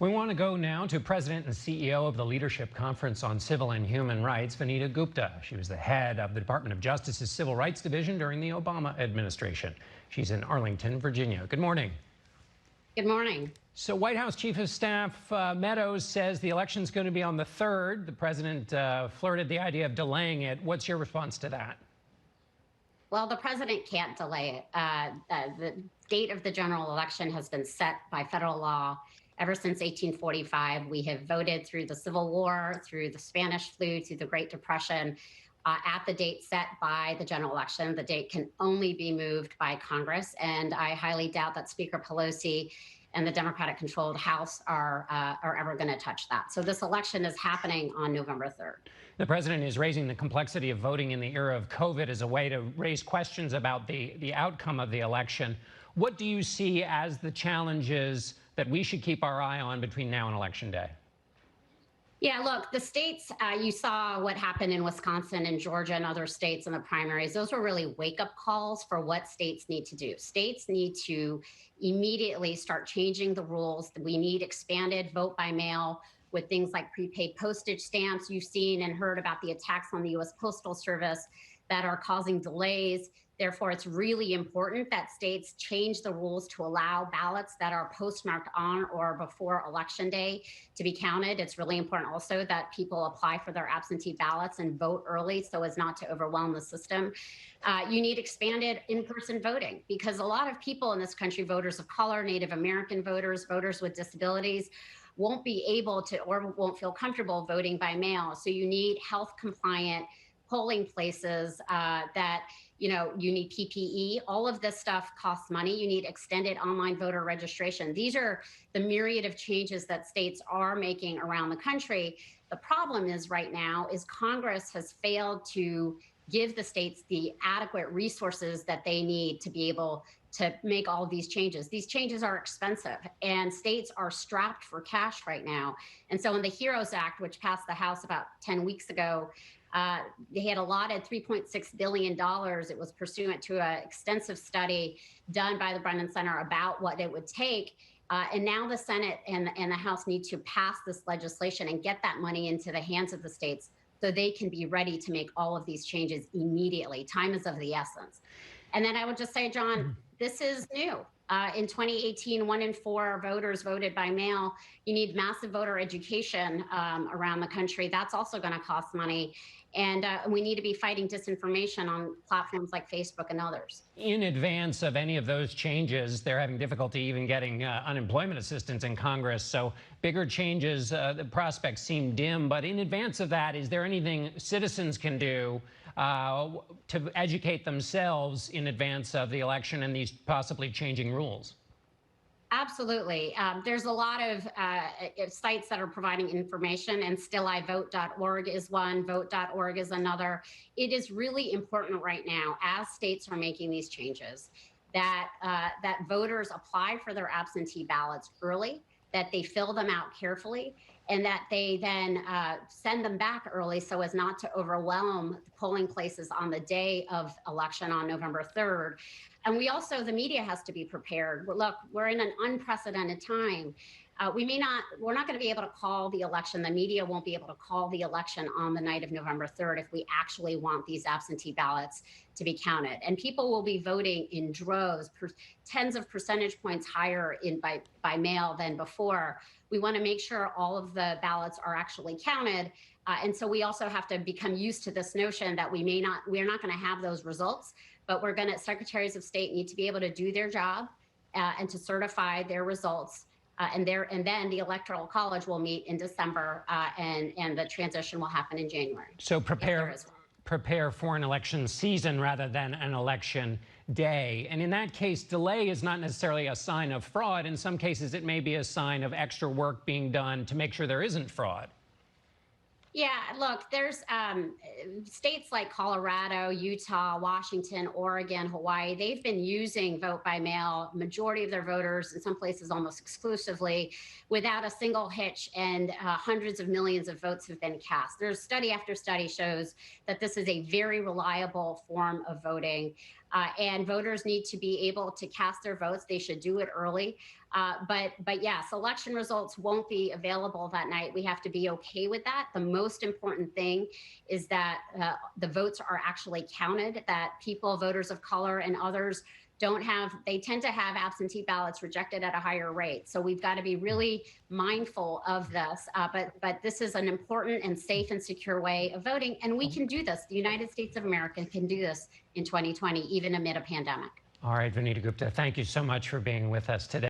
We want to go now to President and CEO of the Leadership Conference on Civil and Human Rights, Vanita Gupta. She was the head of the Department of Justice's Civil Rights Division during the Obama administration. She's in Arlington, Virginia. Good morning. Good morning. So White House Chief of Staff Meadows says the election's going to be on the 3rd. The president flirted the idea of delaying it. What's your response to that? Well, the president can't delay it. The date of the general election has been set by federal law. Ever since 1845, we have voted through the Civil War, through the Spanish flu, through the Great Depression, at the date set by the general election. The date can only be moved by Congress, and I highly doubt that Speaker Pelosi and the Democratic-controlled House are ever going to touch that. So this election is happening on November 3rd. The president is raising the complexity of voting in the era of COVID as a way to raise questions about the outcome of the election. What do you see as the challenges that we should keep our eye on between now and Election Day? Yeah, look, the states, you saw what happened in Wisconsin and Georgia and other states in the primaries. Those were really wake-up calls for what states need to do. States need to immediately start changing the rules. We need expanded vote by mail with things like prepaid postage stamps. You've seen and heard about the attacks on the U.S. Postal Service that are causing delays. Therefore, it's really important that states change the rules to allow ballots that are postmarked on or before Election Day to be counted. It's really important also that people apply for their absentee ballots and vote early so as not to overwhelm the system. You need expanded in-person voting because a lot of people in this country, voters of color, Native American voters, voters with disabilities, won't be able to or won't feel comfortable voting by mail. So you need health compliant polling places that, you need PPE. All of this stuff costs money. You need extended online voter registration. These are the myriad of changes that states are making around the country. The problem is right now is Congress has failed to give the states the adequate resources that they need to be able to make all of these changes. These changes are expensive and states are strapped for cash right now. And so in the HEROES Act, which passed the House about 10 weeks ago, they had allotted $3.6 billion. It was pursuant to an extensive study done by the Brennan Center about what it would take. And now the Senate and the House need to pass this legislation and get that money into the hands of the states so they can be ready to make all of these changes immediately. Time is of the essence. And then I would just say, John, this is new. In 2018, 1 in 4 voters voted by mail. You need massive voter education around the country. That's also going to cost money. And we need to be fighting disinformation on platforms like Facebook and others. In advance of any of those changes, they're having difficulty even getting unemployment assistance in Congress. So bigger changes, the prospects seem dim. But in advance of that, is there anything citizens can do to educate themselves in advance of the election and these possibly changing rules? Absolutely. There's a lot of sites that are providing information, and stillivote.org is one, vote.org is another. It is really important right now, as states are making these changes, that that voters apply for their absentee ballots early, that they fill them out carefully, and that they then send them back early so as not to overwhelm the polling places on the day of election on November 3rd. And we also, the media has to be prepared. Look, we're in an unprecedented time. We're not going to be able to call the election. The media won't be able to call the election on the night of November 3rd if we actually want these absentee ballots to be counted. And people will be voting in droves, tens of percentage points higher by mail than before. We want to make sure all of the ballots are actually counted. And so we also have to become used to this notion that we're not going to have those results, but secretaries of state need to be able to do their job and to certify their results. And then the Electoral College will meet in December, and the transition will happen in January. So prepare for an election season rather than an election day. And in that case, delay is not necessarily a sign of fraud. In some cases, it may be a sign of extra work being done to make sure there isn't fraud. Yeah, look, there's states like Colorado, Utah, Washington, Oregon, Hawaii. They've been using vote by mail, majority of their voters, in some places almost exclusively, without a single hitch, and hundreds of millions of votes have been cast. There's study after study shows that this is a very reliable form of voting. and voters need to be able to cast their votes. They should do it early. But yes, election results won't be available that night. We have to be okay with that. The most important thing is that the votes are actually counted, that people, voters of color and others they tend to have absentee ballots rejected at a higher rate. So we've got to be really mindful of this. But this is an important and safe and secure way of voting. And we can do this. The United States of America can do this in 2020, even amid a pandemic. All right, Vanita Gupta, thank you so much for being with us today.